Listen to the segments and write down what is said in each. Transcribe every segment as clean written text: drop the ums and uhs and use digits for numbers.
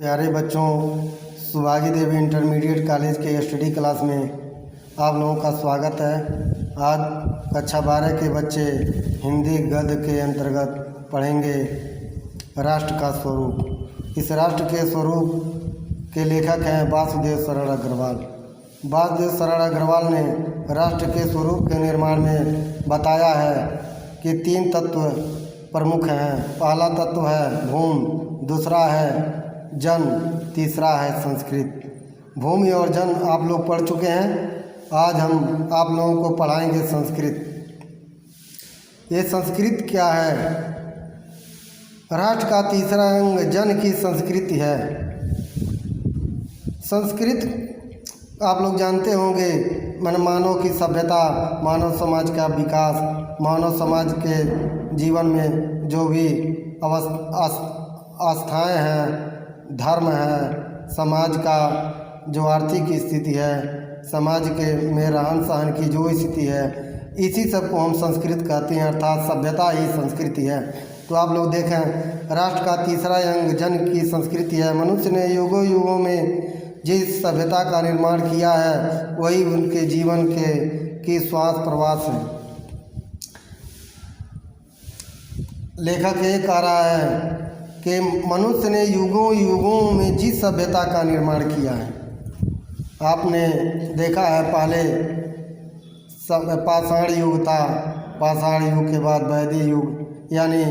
प्यारे बच्चों, सुभागी देवी intermediate college के स्टडी क्लास में आप लोगों का स्वागत है। आज कक्षा 12 के बच्चे हिंदी गद्य के अंतर्गत पढ़ेंगे राष्ट्र का स्वरूप। इस राष्ट्र के स्वरूप के लेखक हैं वासुदेव शरण अग्रवाल। वासुदेव शरण अग्रवाल ने राष्ट्र के स्वरूप के निर्माण में बताया है कि 3 तत्व प्रमुख हैं। पहला तत्व है भूमि, दूसरा है जन, तीसरा है संस्कृत। भूमि और जन आप लोग पढ़ चुके हैं। आज हम आप लोगों को पढ़ाएंगे संस्कृत। ये संस्कृत क्या है? राष्ट्र का तीसरा अंग जन की संस्कृति है। संस्कृत आप लोग जानते होंगे, मानव की सभ्यता, मानव समाज का विकास, मानव समाज के जीवन में जो भी आस्थाएँ हैं, धर्म है, समाज का जो आर्थिक स्थिति है, समाज के में रहन सहन की जो स्थिति है, इसी सब को हम संस्कृत कहते हैं, अर्थात सभ्यता ही संस्कृति है। तो आप लोग देखें, राष्ट्र का तीसरा अंग जन की संस्कृति है। मनुष्य ने युगों युगों में जिस सभ्यता का निर्माण किया है वही उनके जीवन की श्वास प्रवास है। लेखक ये कह रहा है कि मनुष्य ने युगों युगों में जिस सभ्यता का निर्माण किया है। आपने देखा है पहले सब पाषाण युग था, पाषाण युग के बाद वैदिक युग, यानी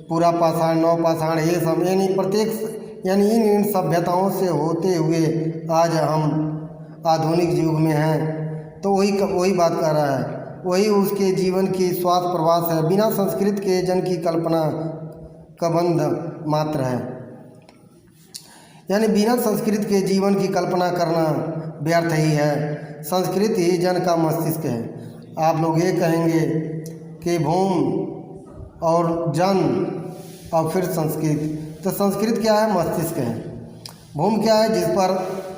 पूरा पाषाण, नवपाषाण, ये सब यानी प्रत्येक यानी इन सभ्यताओं से होते हुए आज हम आधुनिक युग में हैं। तो वही बात कर रहा है, वही उसके जीवन की श्वास प्रवास है। बिना संस्कृत के जन की कल्पना कबंध मात्र है, यानी बिना संस्कृत के जीवन की कल्पना करना व्यर्थ ही है। संस्कृत ही जन का मस्तिष्क है। आप लोग ये कहेंगे कि भूमि और जन और फिर संस्कृत, तो संस्कृत क्या है? मस्तिष्क है। भूमि क्या है? जिस पर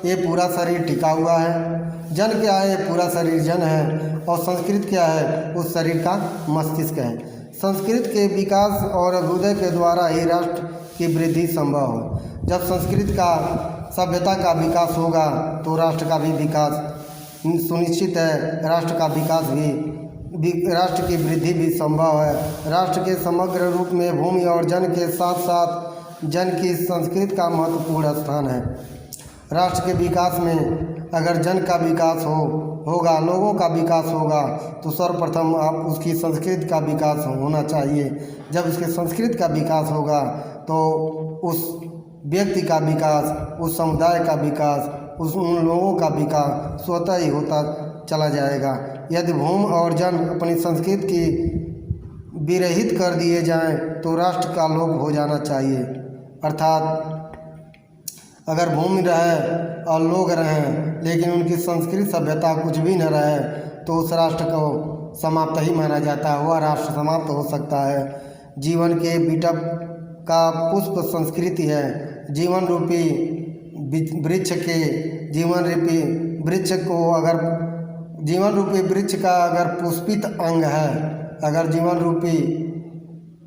ये पूरा शरीर टिका हुआ है। जन क्या है? ये पूरा शरीर जन है। और संस्कृत क्या है? उस शरीर का मस्तिष्क है। संस्कृत के विकास और अभ्युदय के द्वारा ही राष्ट्र की वृद्धि संभव हो। जब संस्कृत का सभ्यता का विकास होगा तो राष्ट्र का भी विकास सुनिश्चित है। राष्ट्र का विकास भी, राष्ट्र की वृद्धि भी संभव है। राष्ट्र के समग्र रूप में भूमि और जन के साथ साथ जन की संस्कृत का महत्वपूर्ण स्थान है। राष्ट्र के विकास में अगर जन का विकास होगा, लोगों का विकास होगा, तो सर्वप्रथम आप उसकी संस्कृत का विकास होना चाहिए। जब उसके संस्कृत का विकास होगा तो उस व्यक्ति का विकास, उस समुदाय का विकास, उन लोगों का विकास स्वतः ही होता चला जाएगा। यदि भूमि और जन अपनी संस्कृति की विरहित कर दिए जाएं तो राष्ट्र का लोप हो जाना चाहिए। अर्थात अगर भूमि रहे और लोग रहें लेकिन उनकी संस्कृत सभ्यता कुछ भी न रहे तो उस राष्ट्र को समाप्त ही माना जाता है। वह राष्ट्र समाप्त हो सकता है। जीवन के बिटप का पुष्प संस्कृति है। जीवन रूपी वृक्ष के जीवन रूपी वृक्ष का अगर पुष्पित अंग है, अगर जीवन रूपी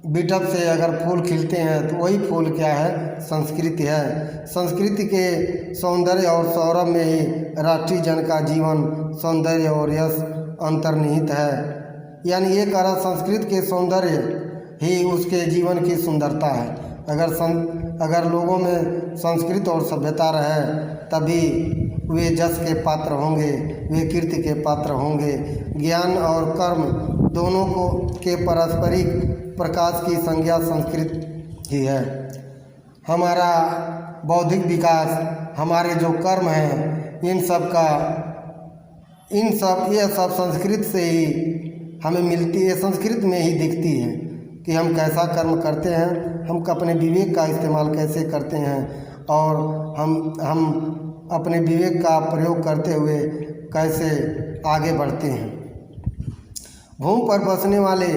बिटप से अगर फूल खिलते हैं तो वही फूल क्या है? संस्कृति है। संस्कृति के सौंदर्य और सौरभ में ही राष्ट्रीय जन का जीवन, सौंदर्य और यश अंतर्निहित है। यानी ये कह रहा, संस्कृत के सौंदर्य ही उसके जीवन की सुंदरता है। अगर लोगों में संस्कृत और सभ्यता रहे तभी वे जस के पात्र होंगे, वे कीर्ति के पात्र होंगे। ज्ञान और कर्म दोनों को के पारस्परिक प्रकाश की संज्ञा संस्कृत ही है। हमारा बौद्धिक विकास, हमारे जो कर्म हैं, ये सब संस्कृत से ही हमें मिलती है, संस्कृत में ही दिखती है कि हम कैसा कर्म करते हैं, हम अपने विवेक का इस्तेमाल कैसे करते हैं और हम अपने विवेक का प्रयोग करते हुए कैसे आगे बढ़ते हैं। भूमि पर बसने वाले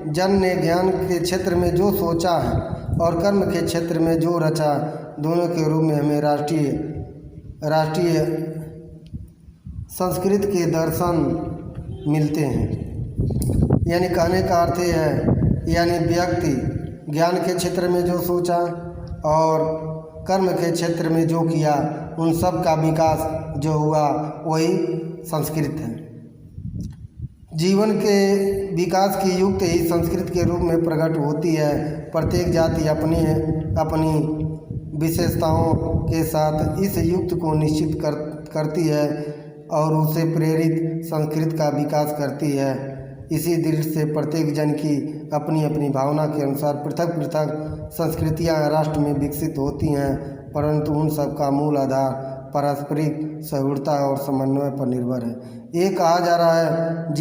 जन ने ज्ञान के क्षेत्र में जो सोचा है और कर्म के क्षेत्र में जो रचा, दोनों के रूप में हमें राष्ट्रीय संस्कृत के दर्शन मिलते हैं। यानी कहने का अर्थ ये है, यानी व्यक्ति ज्ञान के क्षेत्र में जो सोचा और कर्म के क्षेत्र में जो किया उन सब का विकास जो हुआ वही संस्कृत है। जीवन के विकास की युक्त ही संस्कृत के रूप में प्रकट होती है। प्रत्येक जाति अपनी अपनी विशेषताओं के साथ इस युक्त को निश्चित करती है और उसे प्रेरित संस्कृत का विकास करती है। इसी दृष्टि से प्रत्येक जन की अपनी अपनी भावना के अनुसार पृथक पृथक संस्कृतियाँ राष्ट्र में विकसित होती हैं, परंतु उन सब का मूल आधार पारस्परिक सहृदयता और समन्वय पर निर्भर है। ये कहा जा रहा है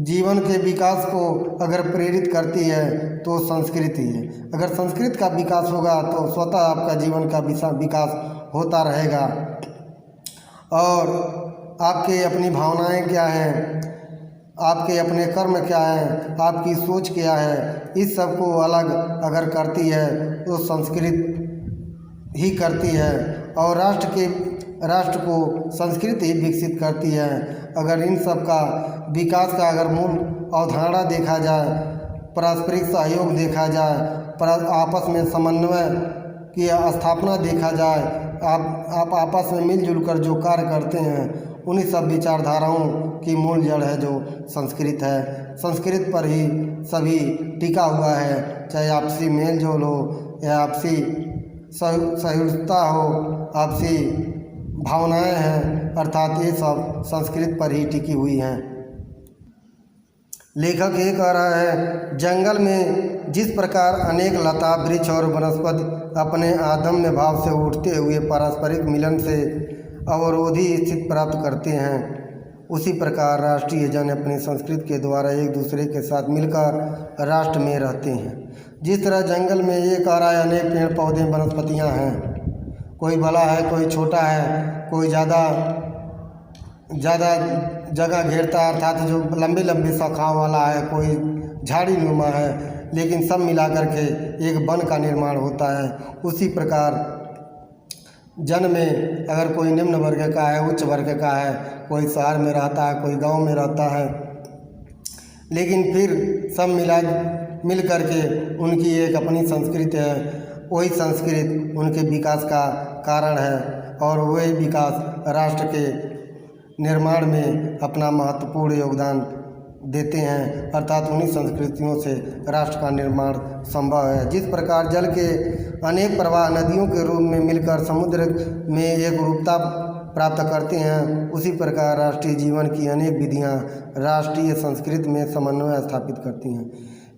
जीवन के विकास को अगर प्रेरित करती है तो संस्कृति है। अगर संस्कृत का विकास होगा तो स्वतः आपका जीवन का विकास होता रहेगा। और आपके अपनी भावनाएं क्या हैं, आपके अपने कर्म क्या हैं, आपकी सोच क्या है, इस सब को अलग अगर करती है तो संस्कृत ही करती है और राष्ट्र को संस्कृत ही विकसित करती है। अगर इन सब का विकास का अगर मूल अवधारणा देखा जाए, पारस्परिक सहयोग देखा जाए, आपस में समन्वय की स्थापना देखा जाए, आप आपस में मिलजुल कर जो कार्य करते हैं, उन्हीं सब विचारधाराओं की मूल जड़ है जो संस्कृत है। संस्कृत पर ही सभी टिका हुआ है, चाहे आपसी मेल जोल हो या आपसी सहृदयता हो, आपसी भावनाएं हैं, अर्थात ये सब संस्कृत पर ही टिकी हुई हैं। लेखक ये कह रहा है, जंगल में जिस प्रकार अनेक लता वृक्ष और वनस्पति अपने आदम्य भाव से उठते हुए पारस्परिक मिलन से अवरोधी स्थिति प्राप्त करते हैं, उसी प्रकार राष्ट्रीय जन अपनी संस्कृति के द्वारा एक दूसरे के साथ मिलकर राष्ट्र में रहते हैं। जिस तरह जंगल में ये कह रहा है अनेक पेड़ पौधे वनस्पतियाँ हैं, कोई बड़ा है कोई छोटा है, कोई ज़्यादा जगह घेरता है अर्थात जो लंबे लंबे शाखाओं वाला है, कोई झाड़ी नुमा है, लेकिन सब मिला करके एक वन का निर्माण होता है। उसी प्रकार जन में अगर कोई निम्न वर्ग का है, उच्च वर्ग का है, कोई शहर में रहता है, कोई गांव में रहता है, लेकिन फिर सब मिल करके उनकी एक अपनी संस्कृति है। वही संस्कृत उनके विकास का कारण है और वही विकास राष्ट्र के निर्माण में अपना महत्वपूर्ण योगदान देते हैं, अर्थात उन्हीं संस्कृतियों से राष्ट्र का निर्माण संभव है। जिस प्रकार जल के अनेक प्रवाह नदियों के रूप में मिलकर समुद्र में एक रूपता प्राप्त करते हैं, उसी प्रकार राष्ट्रीय जीवन की अनेक विधियां राष्ट्रीय संस्कृति में समन्वय स्थापित करती हैं।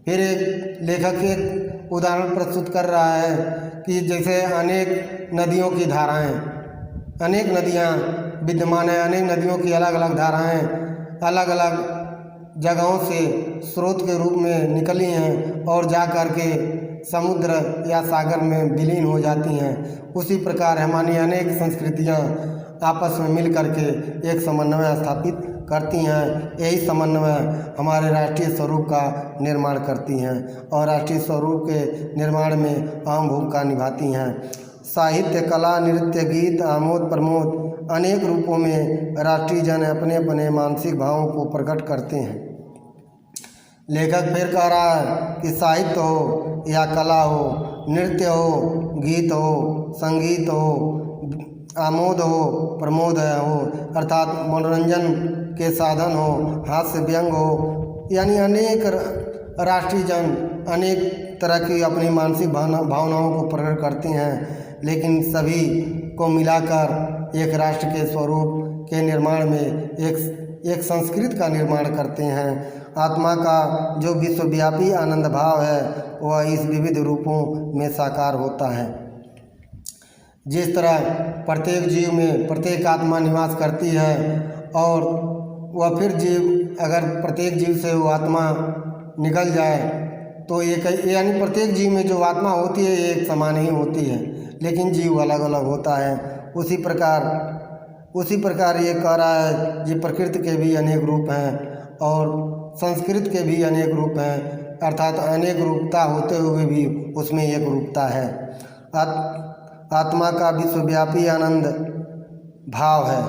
फिर एक लेखक एक उदाहरण प्रस्तुत कर रहा है कि जैसे अनेक नदियों की धाराएं, अनेक नदियां विद्यमान हैं, अनेक नदियों की अलग अलग धाराएं अलग अलग जगहों से स्रोत के रूप में निकली हैं और जा कर के समुद्र या सागर में विलीन हो जाती हैं। उसी प्रकार हमारी अनेक संस्कृतियां आपस में मिल कर के एक समन्वय स्थापित करती हैं। यही समन्वय हमारे राष्ट्रीय स्वरूप का निर्माण करती हैं और राष्ट्रीय स्वरूप के निर्माण में अहम भूमिका निभाती हैं। साहित्य, कला, नृत्य, गीत, आमोद प्रमोद अनेक रूपों में राष्ट्रीय जन अपने अपने मानसिक भावों को प्रकट करते हैं। लेखक फिर कह रहा है कि साहित्य हो या कला हो, नृत्य हो, गीत हो, संगीत हो, आमोद हो, प्रमोद हो, अर्थात मनोरंजन के साधन हो, हास्य व्यंग हो, यानी अनेक राष्ट्रीय जन अनेक तरह की अपनी मानसिक भावनाओं को प्रकट करते हैं, लेकिन सभी को मिलाकर एक राष्ट्र के स्वरूप के निर्माण में एक संस्कृति का निर्माण करते हैं। आत्मा का जो विश्वव्यापी आनंद भाव है वह इस विविध रूपों में साकार होता है। जिस तरह प्रत्येक जीव में प्रत्येक आत्मा निवास करती है और वह फिर जीव अगर प्रत्येक जीव से वो आत्मा निकल जाए तो यानी प्रत्येक जीव में जो आत्मा होती है एक समान ही होती है, लेकिन जीव अलग अलग होता है। उसी प्रकार ये कह रहा है कि प्रकृति के भी अनेक रूप हैं और संस्कृत के भी अनेक रूप हैं, अर्थात अनेक रूपता होते हुए भी उसमें एक रूपता है। आत्मा का विश्वव्यापी आनंद भाव है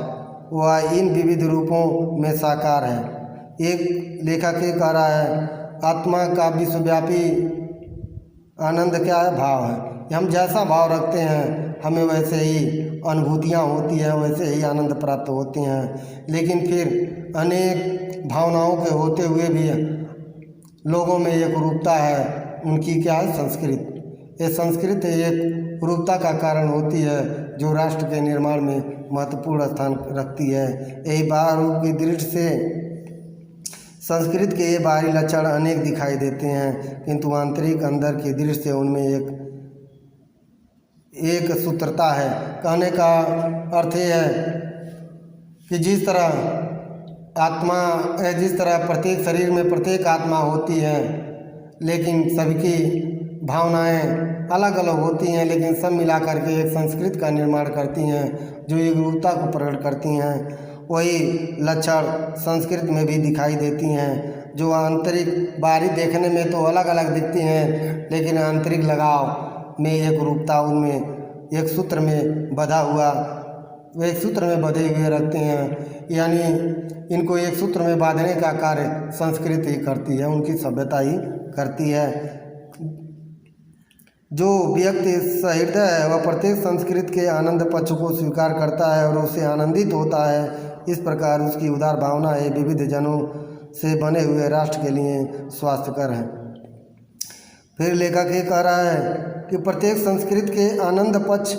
वह इन विविध रूपों में साकार है। एक लेखक ये कह रहा है आत्मा का विश्वव्यापी आनंद क्या है? भाव है। हम जैसा भाव रखते हैं हमें वैसे ही अनुभूतियाँ होती हैं, वैसे ही आनंद प्राप्त होते हैं। लेकिन फिर अनेक भावनाओं के होते हुए भी लोगों में एक रूपता है, उनकी क्या है? संस्कृत। ये संस्कृत एक रूपता का कारण होती है जो राष्ट्र के निर्माण में महत्वपूर्ण स्थान रखती है। यही बाहर रूप की दृष्टि से संस्कृत के ये बाहरी लक्षण अनेक दिखाई देते हैं, किंतु आंतरिक अंदर की दृष्टि से उनमें एक सूत्रता है। कहने का अर्थ ये है कि जिस तरह प्रत्येक शरीर में प्रत्येक आत्मा होती है, लेकिन सबकी भावनाएं अलग अलग होती हैं, लेकिन सब मिला करके एक संस्कृत का निर्माण करती हैं जो एक रूपता को प्रकट करती हैं। वही लक्षण संस्कृत में भी दिखाई देती हैं, जो आंतरिक बाहरी देखने में तो अलग अलग दिखती हैं, लेकिन आंतरिक लगाव में एक रूपता उनमें एक सूत्र में बंधा हुआ, वे एक सूत्र में बंधे हुए रखते हैं। यानी इनको एक सूत्र में बांधने का कार्य संस्कृत ही करती है, उनकी सभ्यता ही करती है। जो व्यक्ति सहृदय है वह प्रत्येक संस्कृत के आनंद पक्ष को स्वीकार करता है और उससे आनंदित होता है। इस प्रकार उसकी उदार भावना है विविध जनों से बने हुए राष्ट्र के लिए स्वास्थ्यकर है। फिर लेखक ये कह रहा है कि प्रत्येक संस्कृत के आनंद पक्ष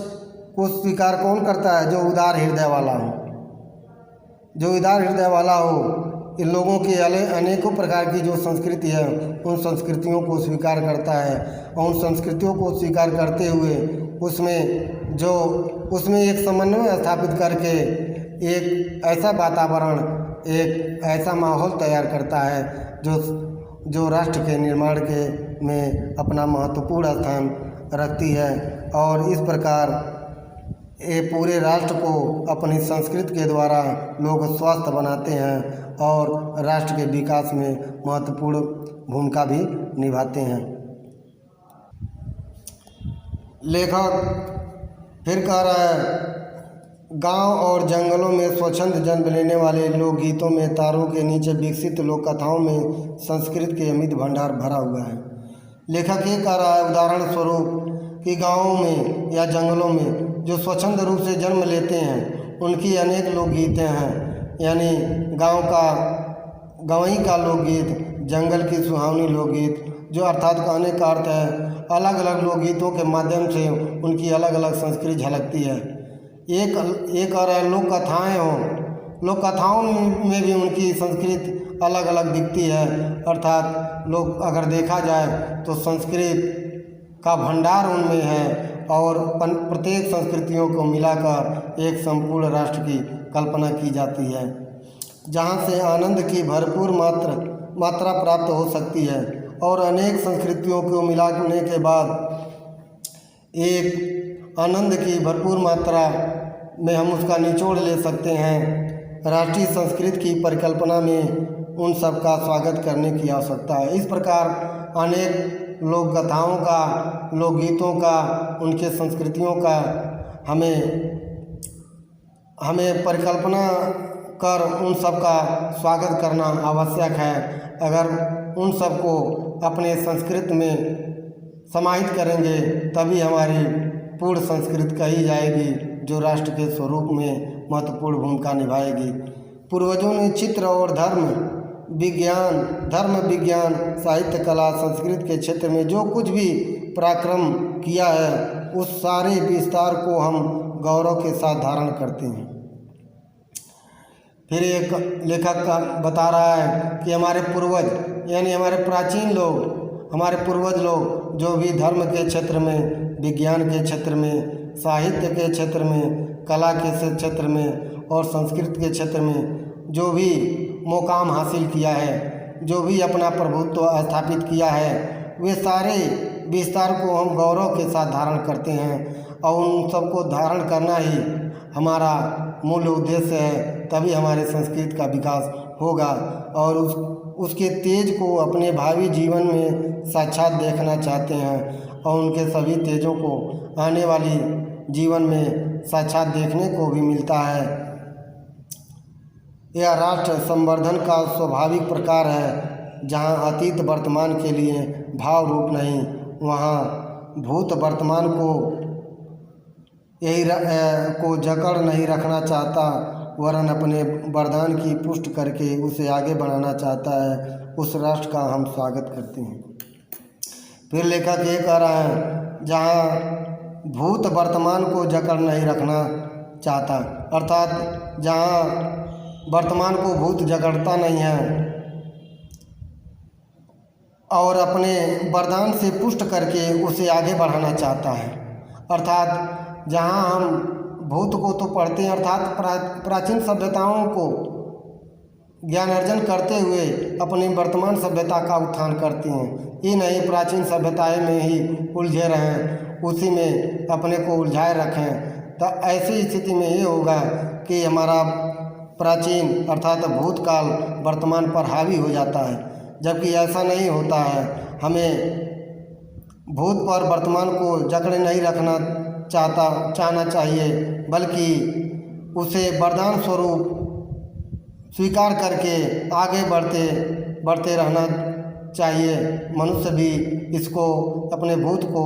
को स्वीकार कौन करता है? जो उदार हृदय वाला हो। जो उदार हृदय वाला हो इन लोगों की अनेकों प्रकार की जो संस्कृति है उन संस्कृतियों को स्वीकार करता है, और उन संस्कृतियों को स्वीकार करते हुए उसमें एक समन्वय स्थापित करके एक ऐसा वातावरण, एक ऐसा माहौल तैयार करता है जो राष्ट्र के निर्माण में अपना महत्वपूर्ण स्थान रखती है। और इस प्रकार ये पूरे राष्ट्र को अपनी संस्कृति के द्वारा लोग स्वस्थ बनाते हैं और राष्ट्र के विकास में महत्वपूर्ण भूमिका भी निभाते हैं। लेखक फिर कह रहा है, गांव और जंगलों में स्वच्छंद जन्म लेने वाले लोकगीतों में, तारों के नीचे विकसित लोक कथाओं में संस्कृत के अमित भंडार भरा हुआ है। लेखक ये कह रहा है उदाहरण स्वरूप कि गाँवों में या जंगलों में जो स्वच्छंद रूप से जन्म लेते हैं उनकी अनेक लोकगीतें हैं। यानी गाँवई का लोकगीत, जंगल की सुहावनी लोकगीत, जो अर्थात कहने का अर्थ है अलग अलग लोकगीतों के माध्यम से उनकी अलग अलग संस्कृति झलकती है। एक और है लोक कथाएँ हों, लोक कथाओं में भी उनकी संस्कृति अलग अलग दिखती है। अर्थात लोग अगर देखा जाए तो संस्कृत का भंडार उनमें है और प्रत्येक संस्कृतियों को मिलाकर एक संपूर्ण राष्ट्र की कल्पना की जाती है, जहाँ से आनंद की भरपूर मात्रा प्राप्त हो सकती है। और अनेक संस्कृतियों को मिलाने के बाद एक आनंद की भरपूर मात्रा में हम उसका निचोड़ ले सकते हैं। राष्ट्रीय संस्कृति की परिकल्पना में उन सब का स्वागत करने की आवश्यकता है। इस प्रकार अनेक लोक कथाओं का, लोकगीतों का, उनके संस्कृतियों का हमें परिकल्पना कर उन सब का स्वागत करना आवश्यक है। अगर उन सब को अपने संस्कृति में समाहित करेंगे तभी हमारी पूर्ण संस्कृति कही जाएगी, जो राष्ट्र के स्वरूप में महत्वपूर्ण भूमिका निभाएगी। पूर्वजों ने चित्र और धर्म विज्ञान, साहित्य, कला, संस्कृत के क्षेत्र में जो कुछ भी पराक्रम किया है उस सारे विस्तार को हम गौरव के साथ धारण करते हैं। फिर एक लेखक बता रहा है कि हमारे पूर्वज यानी हमारे प्राचीन लोग, हमारे पूर्वज लोग जो भी धर्म के क्षेत्र में, विज्ञान के क्षेत्र में, साहित्य के क्षेत्र में, कला के क्षेत्र में और संस्कृत के क्षेत्र में जो भी मुकाम हासिल किया है, जो भी अपना प्रभुत्व स्थापित किया है, वे सारे विस्तार को हम गौरव के साथ धारण करते हैं और उन सबको धारण करना ही हमारा मूल उद्देश्य है। तभी हमारे संस्कृति का विकास होगा और उसके तेज को अपने भावी जीवन में साक्षात देखना चाहते हैं और उनके सभी तेजों को आने वाली जीवन में साक्षात देखने को भी मिलता है। यह राष्ट्र संवर्धन का स्वाभाविक प्रकार है, जहाँ अतीत वर्तमान के लिए भाव रूप नहीं वहाँ भूत वर्तमान को को जकड़ नहीं रखना चाहता, वरन अपने वरदान की पुष्ट करके उसे आगे बढ़ाना चाहता है। उस राष्ट्र का हम स्वागत करते हैं। फिर लेखक ये कह रहा है, जहाँ भूत वर्तमान को जकड़ नहीं रखना चाहता, अर्थात जहाँ वर्तमान को भूत जकड़ता नहीं है और अपने वरदान से पुष्ट करके उसे आगे बढ़ाना चाहता है। अर्थात जहाँ हम भूत को तो पढ़ते हैं, अर्थात प्राचीन सभ्यताओं को ज्ञान अर्जन करते हुए अपनी वर्तमान सभ्यता का उत्थान करते हैं। ये नहीं प्राचीन सभ्यताएं में ही उलझे रहें, उसी में अपने को उलझाए रखें। तो ऐसी स्थिति में ये होगा कि हमारा प्राचीन अर्थात भूतकाल वर्तमान पर हावी हो जाता है, जबकि ऐसा नहीं होता है। हमें भूत पर वर्तमान को जकड़े नहीं रखना चाहना चाहिए, बल्कि उसे वरदान स्वरूप स्वीकार करके आगे बढ़ते रहना चाहिए। मनुष्य भी इसको अपने भूत को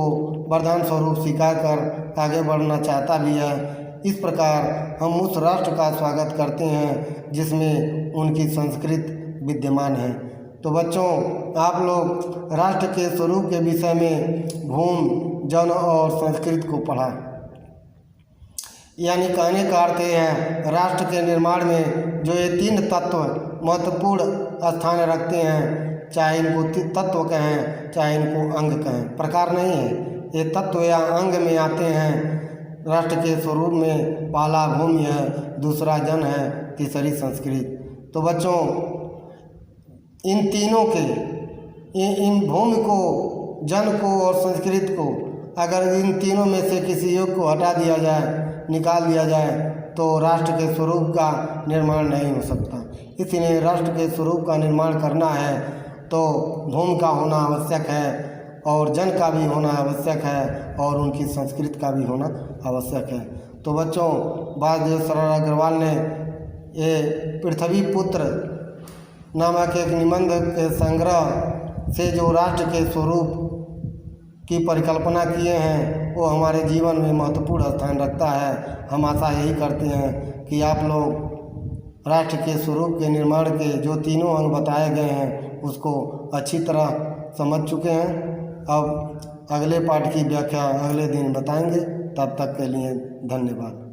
वरदान स्वरूप स्वीकार कर आगे बढ़ना चाहता भी है। इस प्रकार हम उस राष्ट्र का स्वागत करते हैं जिसमें उनकी संस्कृति विद्यमान है। तो बच्चों, आप लोग राष्ट्र के स्वरूप के विषय में भूमि, जन और संस्कृत को पढ़ा। यानी कहने का अर्थ है, राष्ट्र के निर्माण में जो ये तीन तत्व महत्वपूर्ण स्थान रखते हैं, चाहे इनको तत्व कहें चाहे इनको अंग कहें, प्रकार नहीं है, ये तत्व या अंग में आते हैं। राष्ट्र के स्वरूप में पहला भूमि है, दूसरा जन है, तीसरी संस्कृत। तो बच्चों, इन तीनों के इन भूमि को, जन को और संस्कृत को अगर इन तीनों में से किसी एक को हटा दिया जाए, निकाल दिया जाए, तो राष्ट्र के स्वरूप का निर्माण नहीं हो सकता। इसलिए राष्ट्र के स्वरूप का निर्माण करना है तो भूमि का होना आवश्यक है और जन का भी होना आवश्यक है और उनकी संस्कृति का भी होना आवश्यक है। तो बच्चों, वासुदेव सरर अग्रवाल ने ये पृथ्वी पुत्र नामक एक निबंध के संग्रह से जो राष्ट्र के स्वरूप की परिकल्पना किए हैं, वो हमारे जीवन में महत्वपूर्ण स्थान रखता है। हम आशा यही करते हैं कि आप लोग राष्ट्र के स्वरूप के निर्माण के जो तीनों अंग बताए गए हैं उसको अच्छी तरह समझ चुके हैं। अब अगले पाठ की व्याख्या अगले दिन बताएंगे। तब तक के लिए धन्यवाद।